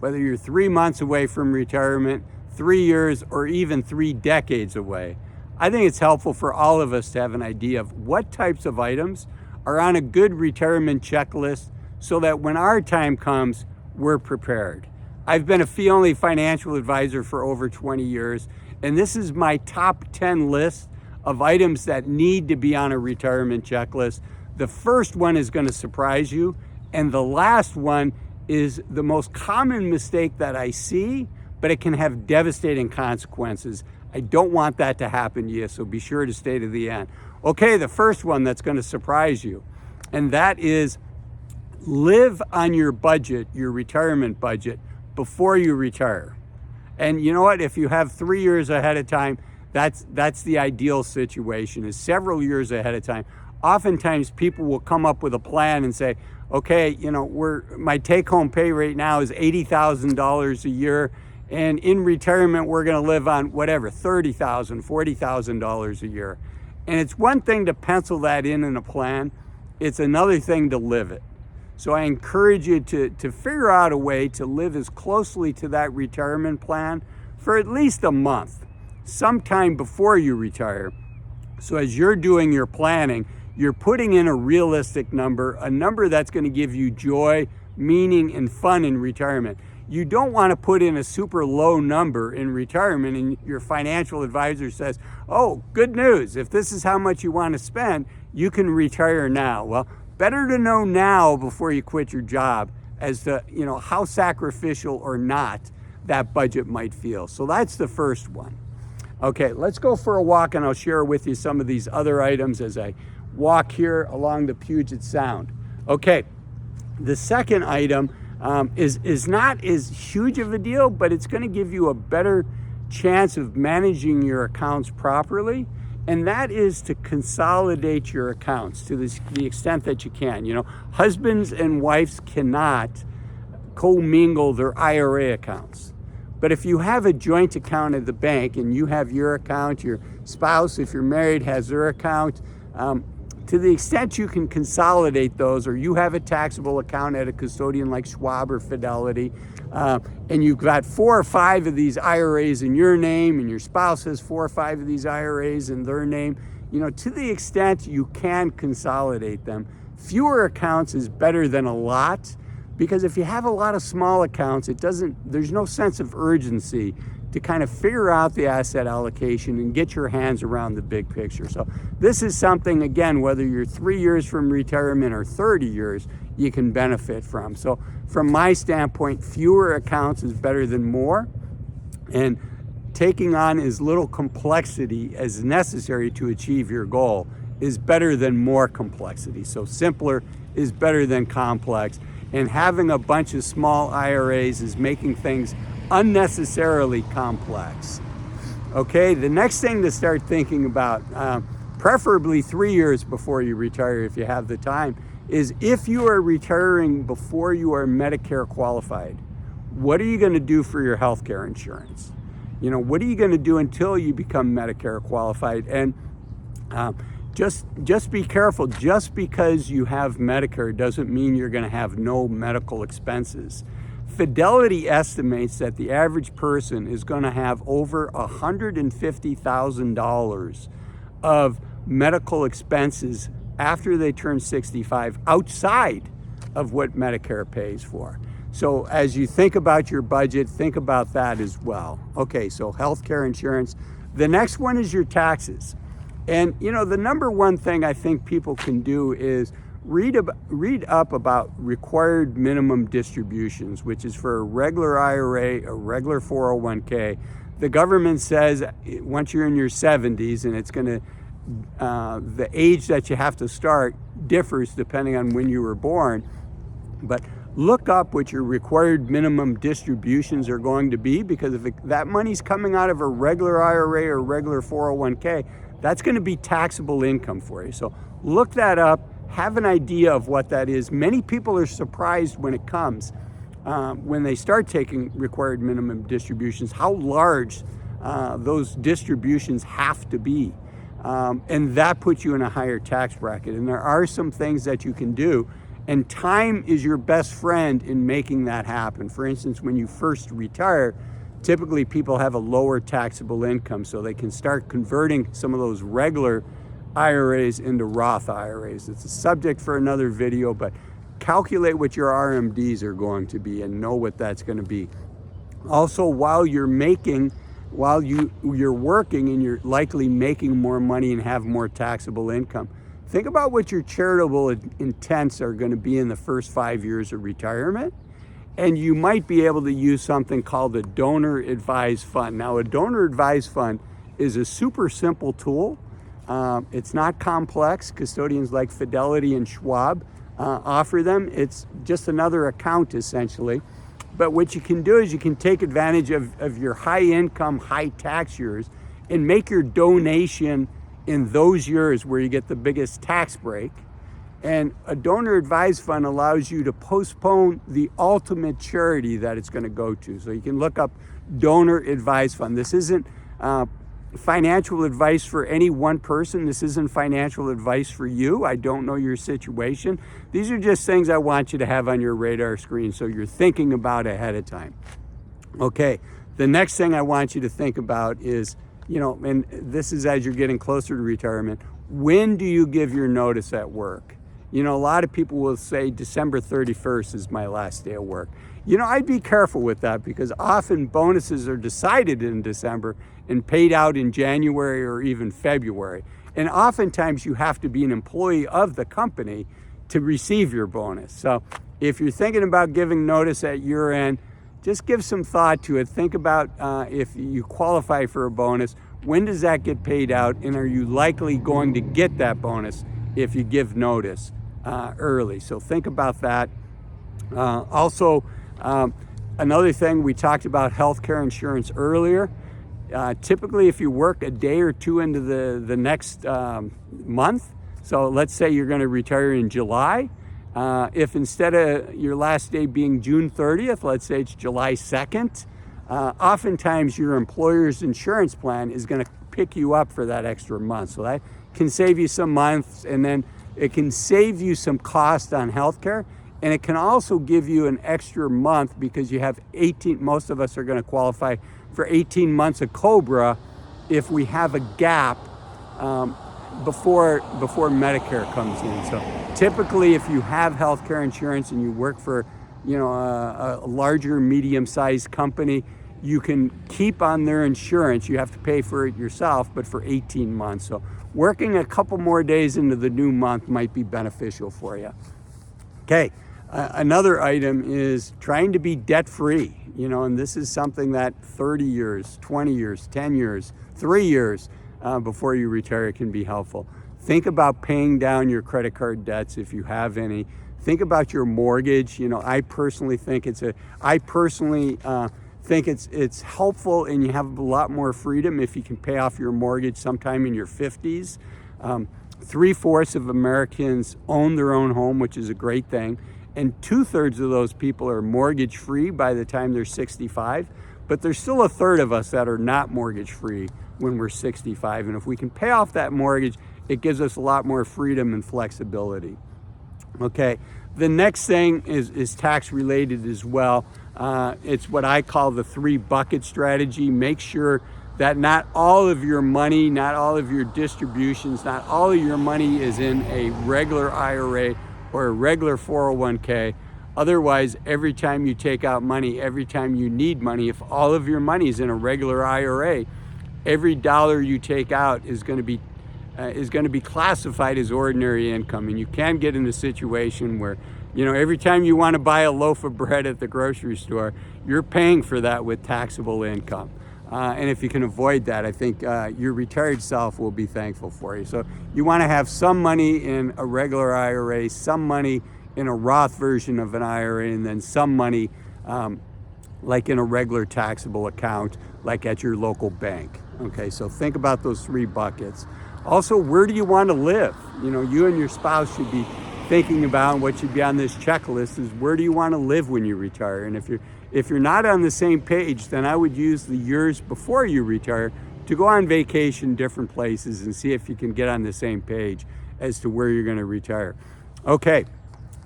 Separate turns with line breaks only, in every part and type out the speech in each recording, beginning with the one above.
whether you're 3 months away from retirement, 3 years, or even 3 decades away. I think it's helpful for all of us to have an idea of what types of items are on a good retirement checklist so that when our time comes, we're prepared. I've been a fee-only financial advisor for over 20 years, and this is my top 10 list of items that need to be on a retirement checklist. The first one is going to surprise you, and the last one is the most common mistake that I see, but it can have devastating consequences. I don't want that to happen to you, so be sure to stay to the end. Okay, the first one that's going to surprise you, and that is live on your budget, your retirement budget, before you retire. And you know what? If you have 3 years ahead of time, that's the ideal situation, is several years ahead of time. Oftentimes people will come up with a plan and say, okay, my take-home pay right now is $80,000 a year, and in retirement we're going to live on whatever, $30,000, $40,000 a year. And it's one thing to pencil that in a plan, it's another thing to live it. So I encourage you to figure out a way to live as closely to that retirement plan for at least a month, sometime before you retire. So as you're doing your planning, you're putting in a realistic number, a number that's going to give you joy, meaning, and fun in retirement. You don't want to put in a super low number in retirement and your financial advisor says, oh, good news, if this is how much you want to spend, you can retire now. Well, better to know now before you quit your job as to how sacrificial or not that budget might feel. So that's the first one. Okay, let's go for a walk and I'll share with you some of these other items as I walk here along the Puget Sound. Okay, the second item is not as huge of a deal, but it's going to give you a better chance of managing your accounts properly, and that is to consolidate your accounts to the extent that you can. Husbands and wives cannot commingle their IRA accounts. But if you have a joint account at the bank and you have your account, your spouse, if you're married, has their account, to the extent you can consolidate those, or you have a taxable account at a custodian like Schwab or Fidelity, and you've got 4 or 5 of these IRAs in your name, and your spouse has 4 or 5 of these IRAs in their name, to the extent you can consolidate them, fewer accounts is better than a lot, because if you have a lot of small accounts, there's no sense of urgency to kind of figure out the asset allocation and get your hands around the big picture. So this is something, again, whether you're 3 years from retirement or 30 years, you can benefit from. So from my standpoint, fewer accounts is better than more, and taking on as little complexity as necessary to achieve your goal is better than more complexity. So simpler is better than complex, and having a bunch of small IRAs is making things unnecessarily complex. Okay, the next thing to start thinking about, preferably 3 years before you retire if you have the time, is if you are retiring before you are Medicare qualified, what are you going to do for your health care insurance? What are you going to do until you become Medicare qualified? And just be careful. Just because you have Medicare doesn't mean you're going to have no medical expenses. Fidelity estimates that the average person is going to have over $150,000 of medical expenses after they turn 65 outside of what Medicare pays for. So as you think about your budget, think about that as well. Okay, so healthcare insurance. The next one is your taxes. And the number one thing I think people can do is read up about required minimum distributions, which is for a regular IRA, a regular 401k. The government says once you're in your 70s, and it's going to, the age that you have to start differs depending on when you were born, but look up what your required minimum distributions are going to be, because if that money's coming out of a regular IRA or regular 401k, that's going to be taxable income for you. So look that up. Have an idea of what that is. Many people are surprised when it comes, when they start taking required minimum distributions, how large those distributions have to be. And that puts you in a higher tax bracket. And there are some things that you can do. And time is your best friend in making that happen. For instance, when you first retire, typically people have a lower taxable income, so they can start converting some of those regular IRAs into Roth IRAs. It's a subject for another video, but calculate what your RMDs are going to be and know what that's going to be. Also, while you're working and you're likely making more money and have more taxable income, think about what your charitable intents are going to be in the first 5 years of retirement. And you might be able to use something called a donor advised fund. Now, a donor advised fund is a super simple tool. It's not complex. Custodians like Fidelity and Schwab offer them. It's just another account essentially. But what you can do is you can take advantage of your high income, high tax years and make your donation in those years where you get the biggest tax break. And a donor advised fund allows you to postpone the ultimate charity that it's going to go to. So you can look up donor advised fund. This isn't financial advice for any one person. This isn't financial advice for you. I don't know your situation. These are just things I want you to have on your radar screen so you're thinking about ahead of time. Okay, the next thing I want you to think about is, and this is as you're getting closer to retirement, when do you give your notice at work? A lot of people will say December 31st is my last day of work. I'd be careful with that because often bonuses are decided in December and paid out in January or even February. And oftentimes you have to be an employee of the company to receive your bonus. So if you're thinking about giving notice at year end, just give some thought to it. Think about if you qualify for a bonus, when does that get paid out? And are you likely going to get that bonus if you give notice early? So think about that. Also, another thing, we talked about healthcare insurance earlier. Typically, if you work a day or two into the next month, so let's say you're going to retire in July, if instead of your last day being June 30th, let's say it's July 2nd, oftentimes your employer's insurance plan is going to pick you up for that extra month. So that can save you some months, and then it can save you some cost on healthcare. And it can also give you an extra month because you have 18, most of us are going to qualify for 18 months of COBRA if we have a gap before Medicare comes in. So typically if you have healthcare insurance and you work for a larger, medium-sized company, you can keep on their insurance. You have to pay for it yourself, but for 18 months. So working a couple more days into the new month might be beneficial for you. Okay. Another item is trying to be debt-free, and this is something that 30 years, 20 years, 10 years, 3 years before you retire can be helpful. Think about paying down your credit card debts if you have any. Think about your mortgage. I personally think it's helpful, and you have a lot more freedom if you can pay off your mortgage sometime in your 50s. 3/4 of Americans own their own home, which is a great thing. And 2/3 of those people are mortgage free by the time they're 65, but there's still 1/3 of us that are not mortgage free when we're 65. And if we can pay off that mortgage, it gives us a lot more freedom and flexibility. Okay, the next thing is tax related as well. It's what I call the 3 bucket strategy. Make sure that not all of your money, not all of your distributions, not all of your money is in a regular IRA or a regular 401k. Otherwise, every time you take out money, every time you need money, if all of your money is in a regular IRA, every dollar you take out is going to be classified as ordinary income. And you can get in a situation where, every time you want to buy a loaf of bread at the grocery store, you're paying for that with taxable income. And if you can avoid that, I think your retired self will be thankful for you. So you want to have some money in a regular IRA, some money in a Roth version of an IRA, and then some money like in a regular taxable account, like at your local bank. Okay, so think about those 3 buckets. Also, where do you want to live? You and your spouse should be thinking about what should be on this checklist is where do you want to live when you retire? And if you're not on the same page, then I would use the years before you retire to go on vacation different places and see if you can get on the same page as to where you're going to retire. Okay,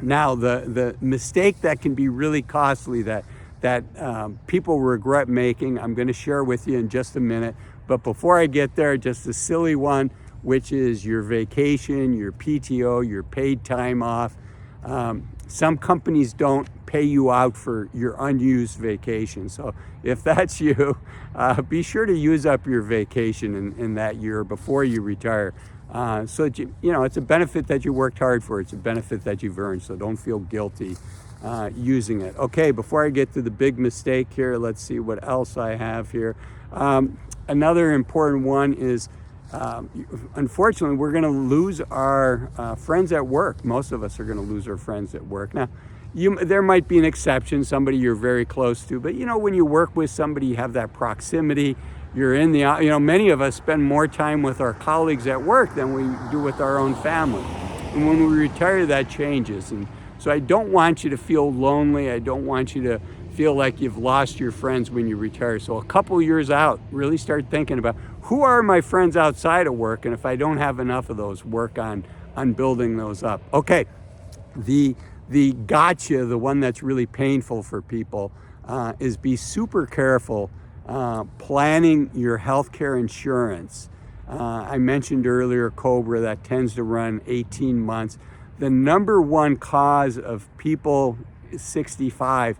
Now, the mistake that can be really costly that people regret making, I'm going to share with you in just a minute. But before I get there, just a silly one, which is your vacation, your PTO, your paid time off. Some companies don't pay you out for your unused vacation. So if that's you, be sure to use up your vacation in that year before you retire. So that you know, it's a benefit that you worked hard for. It's a benefit that you've earned. So don't feel guilty using it. Okay, before I get to the big mistake here, let's see what else I have here. Another important one is, unfortunately, we're going to lose our friends at work. Most of us are going to lose our friends at work. Now, there might be an exception, somebody you're very close to, but you know, when you work with somebody, you have that proximity. You're in the, you know, many of us spend more time with our colleagues at work than we do with our own family. And when we retire, that changes. And so I don't want you to feel lonely. I don't want you to feel like you've lost your friends when you retire. So a couple years out, really start thinking about who are my friends outside of work, and if I don't have enough of those, work on building those up. Okay, the gotcha, the one that's really painful for people, is be super careful planning your healthcare insurance. I mentioned earlier COBRA, that tends to run 18 months. The number one cause of people 65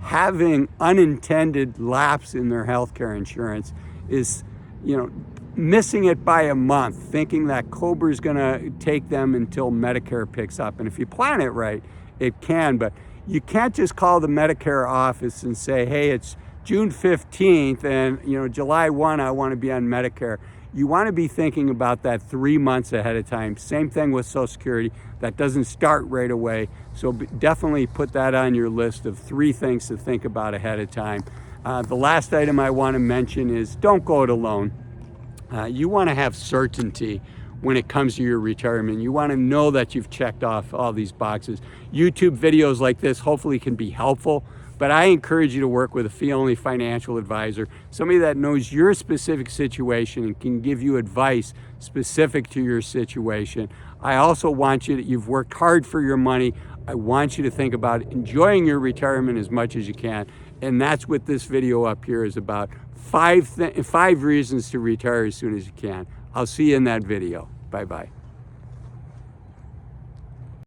having unintended lapse in their healthcare insurance is, you know, missing it by a month, thinking that COBRA is going to take them until Medicare picks up. And if you plan it right, it can, but you can't just call the Medicare office and say, hey, it's June 15th and, you know, July 1, I want to be on Medicare. You want to be thinking about that 3 months ahead of time. Same thing with Social Security. That doesn't start right away. So definitely put that on your list of 3 things to think about ahead of time. The last item I want to mention is don't go it alone. You want to have certainty when it comes to your retirement. You want to know that you've checked off all these boxes. YouTube videos like this hopefully can be helpful, but I encourage you to work with a fee-only financial advisor, somebody that knows your specific situation and can give you advice specific to your situation. I also want you you've worked hard for your money. I want you to think about enjoying your retirement as much as you can. And that's what this video up here is about. 5 reasons to retire as soon as you can. I'll see you in that video. Bye-bye.